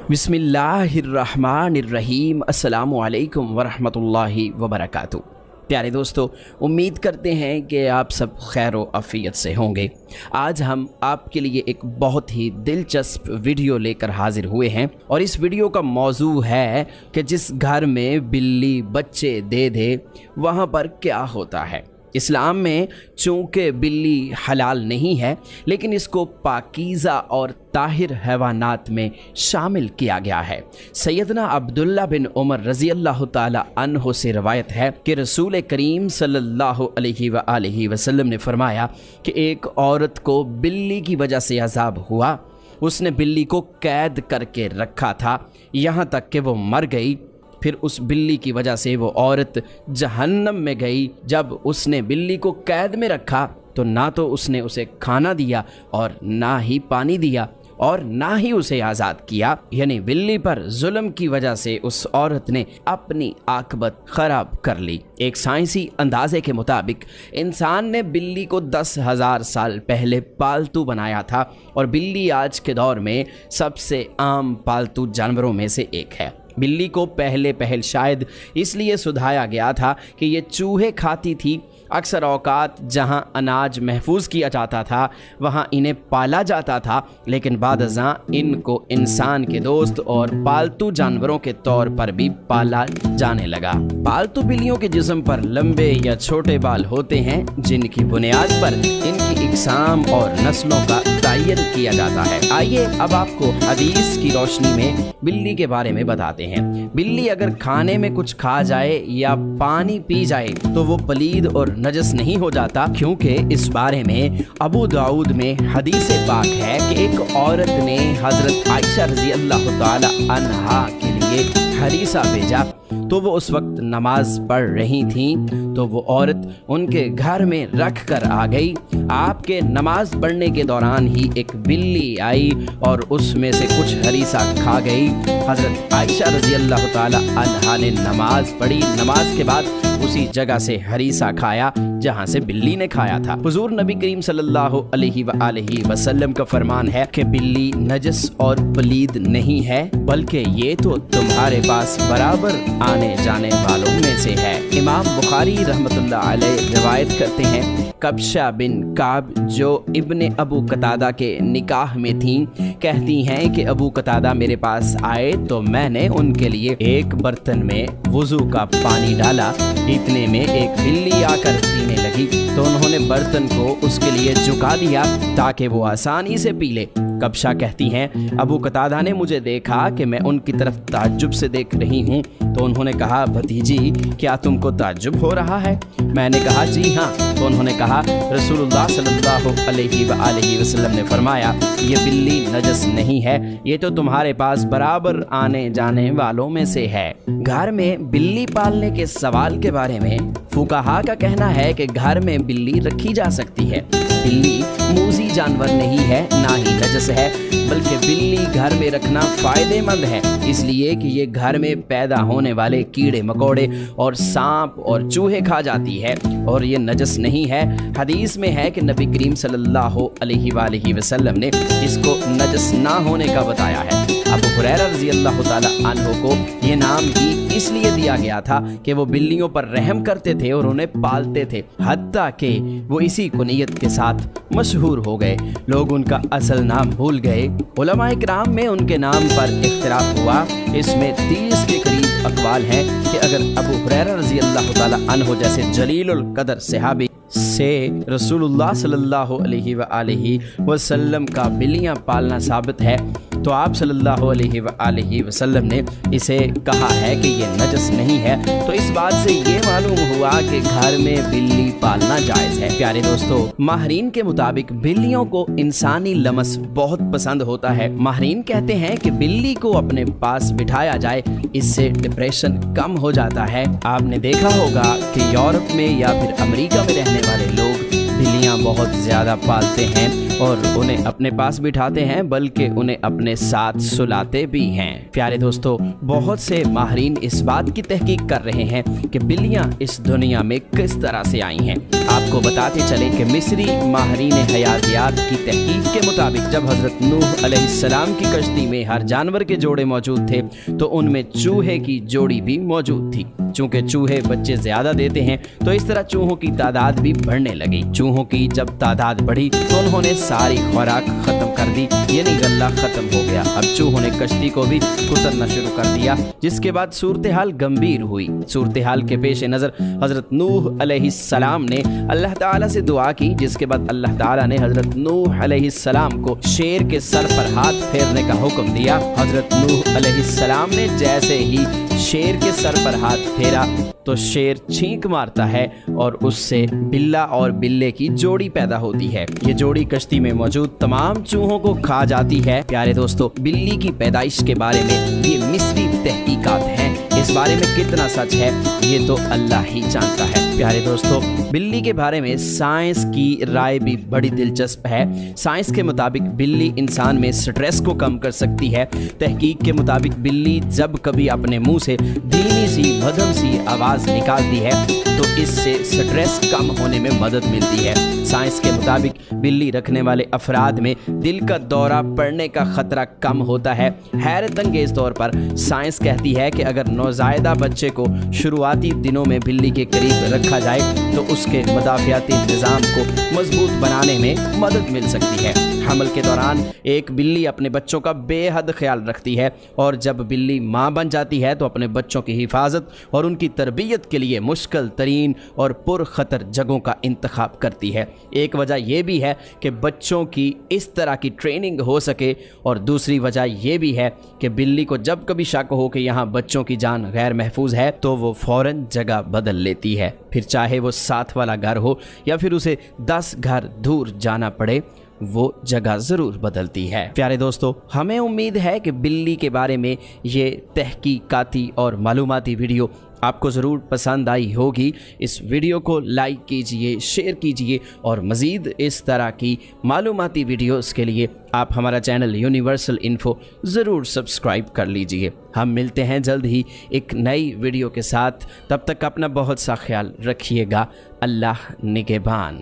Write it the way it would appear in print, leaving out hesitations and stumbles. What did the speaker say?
बिस्मिल्लाहिर्रहमानिर्रहीम अस्सलामुअलैकुम वरहमतुल्लाहि वबरकातुहू। प्यारे दोस्तों, उम्मीद करते हैं कि आप सब खैर व आफ़ियत से होंगे। आज हम आपके लिए एक बहुत ही दिलचस्प वीडियो लेकर हाजिर हुए हैं और इस वीडियो का मौजू है कि जिस घर में बिल्ली बच्चे दे दे वहाँ पर क्या होता है। इस्लाम में चूँकि बिल्ली हलाल नहीं है, लेकिन इसको पाकीज़ा और ताहिर हैवानात में शामिल किया गया है। सैयदना अब्दुल्ला बिन उमर रज़ी अल्लाह ताला अन्हो से रवायत है कि रसूल करीम सल्लल्लाहु अलैहि वसल्लम ने फरमाया कि एक औरत को बिल्ली की वजह से अज़ाब हुआ। उसने बिल्ली को कैद करके रखा था यहाँ तक कि वो मर गई। फिर उस बिल्ली की वजह से वो औरत जहन्नम में गई। जब उसने बिल्ली को कैद में रखा तो ना तो उसने उसे खाना दिया और ना ही पानी दिया और ना ही उसे आज़ाद किया। यानी बिल्ली पर जुल्म की वजह से उस औरत ने अपनी आकबत ख़राब कर ली। एक साइंसी अंदाजे के मुताबिक इंसान ने बिल्ली को 10,000 साल पहले पालतू बनाया था और बिल्ली आज के दौर में सबसे आम पालतू जानवरों में से एक है। बिल्ली को पहल शायद इसलिए सुधाया गया था कि ये चूहे खाती थी। अक्सर औकात जहाँ अनाज महफूज किया जाता था वहाँ इन्हें पाला जाता था, लेकिन बादज़ां इनको इंसान के दोस्त और पालतू जानवरों के तौर पर भी पाला जाने लगा। पालतू बिल्लियों के जिस्म पर लंबे या छोटे बाल होते हैं, जिनकी बुनियाद पर इनकी इकसाम और नस्लों का तयन किया जाता है। आइए अब आपको हदीस की रोशनी में बिल्ली के बारे में बताते हैं। बिल्ली अगर खाने में कुछ खा जाए या पानी पी जाए तो वो पलीद और नजस नहीं हो जाता, क्योंकि इस बारे में अबू दाऊद में हदीस पाक है कि एक औरत ने हजरत आयशा रज़ी अल्लाह ताला अन्हा के लिए हरीसा भेजा तो वो उस वक्त नमाज पढ़ रही थी। तो वो औरत उनके घर में रख कर आ गई। आपके नमाज पढ़ने के दौरान ही एक बिल्ली आई और उसमें से कुछ हरीसा खा गई। हजरत आयशा रज़ी अल्लाह ताला अन्हा ने नमाज पढ़ी। नमाज के बाद उसी जगह से हरीसा खाया जहाँ से बिल्ली ने खाया था। हुजूर नबी करीम सल्लल्लाहु अलैहि वसल्लम का फरमान है कि बिल्ली नजस और पलीद नहीं है, बल्कि ये तो तुम्हारे पास बराबर आने जाने वालों में से है। इमाम बुखारी रहमतुल्लाह अलैह रिवायत करते हैं, कब्शा बिन काब जो इब्ने अबू कतादा के निकाह में थीं, कहती हैं कि अबू कतादा मेरे पास आए तो मैंने उनके लिए एक बर्तन में वुज़ू का पानी डाला। इतने में एक बिल्ली आकर पीने लगी तो उन्होंने बर्तन को उसके लिए झुका दिया ताकि वो आसानी से पी ले। कब्शा कहती हैं, अबू कतादा ने मुझे देखा कि मैं उनकी तरफ ताज्जुब से देख रही हूँ तो उन्होंने कहा, भतीजी क्या तुमको ताज्जुब हो रहा है? मैंने कहा जी हाँ। तो उन्होंने कहा, रसूलुल्लाह सल्लल्लाहु अलैहि वसल्लम ने फरमाया, ये बिल्ली नजस नहीं है, ये तो तुम्हारे पास बराबर आने जाने वालों में से है। घर में बिल्ली पालने के सवाल के बारे में फुकाहा का कहना है कि घर में बिल्ली रखी जा सकती है। बिल्ली मूज़ी जानवर नहीं है, ना ही नजस है, बल्कि बिल्ली घर में रखना फ़ायदेमंद है, इसलिए कि ये घर में पैदा होने वाले कीड़े मकोड़े और सांप और चूहे खा जाती है और ये नजस नहीं है। हदीस में है कि नबी करीम सल्लल्लाहु अलैहि वसल्लम ने इसको नजस ना होने का बताया है। अबू हुरैरा रज़ी अल्लाह ताला अन्हु को ये नाम ही इसलिए दिया गया था कि वो बिल्लियों पर रहम करते थे और उन्हें पालते थे, हत्ता कि वो इसी कुनियत के साथ मशहूर हो गए। लोग उनका असल नाम भूल गए। उलमाए किराम में उनके नाम पर इख्तिलाफ हुआ। इसमें 30 के करीब अक़वाल हैं कि अगर अबू हुरैरा रज़ी अल्लाह ताला अन्हु जैसे जलीलुल कदर सहाबी से रसूलुल्लाह सल्लल्लाहु अलैहि वसल्लम का बिल्लियाँ पालना साबित है तो आप सल्लल्लाहु अलैहि वसल्लम ने इसे कहा है कि ये नजस नहीं है। तो इस बात से ये मालूम हुआ कि घर में बिल्ली पालना जायज़ है। प्यारे दोस्तों, माहरीन के मुताबिक बिल्लियों को इंसानी लमस बहुत पसंद होता है। माहरीन कहते हैं कि बिल्ली को अपने पास बिठाया जाए, इससे डिप्रेशन कम हो जाता है। आपने देखा होगा कि यूरोप में या फिर अमेरिका में रहने वाले लोग बिल्लियाँ बहुत ज़्यादा पालते हैं और उन्हें अपने पास बिठाते हैं, बल्कि उन्हें अपने साथ सुलाते भी हैं। प्यारे दोस्तों, बहुत से माहरीन इस बात की तहकीक कर रहे हैं कि बिल्लियाँ इस दुनिया में किस तरह से आई हैं। آپ کو بتاتے چلیں کہ مصری ماہرین حیاتیات کی تحقیق کے مطابق جب حضرت نوح علیہ السلام کی کشتی میں ہر جانور کے جوڑے موجود تھے تو ان میں چوہے کی جوڑی بھی موجود تھی۔ چونکہ چوہے بچے زیادہ دیتے ہیں تو اس طرح چوہوں کی تعداد بھی بڑھنے لگی۔ چوہوں کی جب تعداد بڑھی تو انہوں نے ساری خوراک ختم کر دی، یعنی غلہ ختم ہو گیا۔ اب چوہوں نے کشتی کو بھی کترنا شروع کر دیا، جس کے بعد صورتحال گمبھیر ہوئی۔ صورتحال کے پیش نظر حضرت نوح علیہ السلام نے اللہ تعالیٰ سے دعا کی، جس کے بعد اللہ تعالیٰ نے حضرت نوح علیہ السلام کو شیر کے سر پر ہاتھ پھیرنے کا حکم دیا۔ حضرت نوح علیہ السلام نے جیسے ہی شیر کے سر پر ہاتھ پھیرا تو شیر چھینک مارتا ہے اور اس سے بلہ اور بلے کی جوڑی پیدا ہوتی ہے۔ یہ جوڑی کشتی میں موجود تمام چوہوں کو کھا جاتی ہے۔ پیارے دوستو، بلی کی پیدائش کے بارے میں یہ مصری تحقیقات ہیں، اس بارے میں کتنا سچ ہے یہ تو اللہ ہی جانتا ہے۔ پیارے دوستو، بلی کے بارے میں سائنس کی رائے بھی بڑی دلچسپ ہے۔ سائنس کے مطابق بلی انسان میں سٹریس کو کم کر سکتی ہے۔ تحقیق کے مطابق بلی جب کبھی اپنے منہ سے دھیمی سی مدھم سی آواز نکالتی ہے تو اس سے سٹریس کم ہونے میں مدد ملتی ہے۔ سائنس کے مطابق بلی رکھنے والے افراد میں دل کا دورہ پڑنے کا خطرہ کم ہوتا ہے۔ حیرت انگیز طور پر سائنس کہتی ہے کہ اگر نوزائیدہ بچے کو شروعاتی دنوں میں بلی کے قریب رکھا جائے تو اس کے مدافعاتی نظام کو مضبوط بنانے میں مدد مل سکتی ہے۔ حمل کے دوران ایک بلی اپنے بچوں کا بے حد خیال رکھتی ہے، اور جب بلی ماں بن جاتی ہے تو اپنے بچوں کی حفاظت اور ان کی تربیت کے لیے مشکل ترین اور پر خطر جگہوں کا انتخاب کرتی ہے۔ ایک وجہ یہ بھی ہے کہ بچوں کی اس طرح کی ٹریننگ ہو سکے، اور دوسری وجہ یہ بھی ہے کہ بلی کو جب کبھی شک ہو کہ یہاں بچوں کی جان غیر محفوظ ہے تو وہ فوراً جگہ بدل لیتی ہے، پھر چاہے وہ ساتھ والا گھر ہو یا پھر اسے 10 گھر دور جانا پڑے، وہ جگہ ضرور بدلتی ہے۔ پیارے دوستو، ہمیں امید ہے کہ بلی کے بارے میں یہ تحقیقاتی اور معلوماتی ویڈیو آپ کو ضرور پسند آئی ہوگی۔ اس ویڈیو کو لائک کیجئے، شیئر کیجئے، اور مزید اس طرح کی معلوماتی ویڈیوز کے لیے آپ ہمارا چینل یونیورسل انفو ضرور سبسکرائب کر لیجئے۔ ہم ملتے ہیں جلد ہی ایک نئی ویڈیو کے ساتھ، تب تک اپنا بہت سا خیال رکھیے گا۔ اللہ نگہبان۔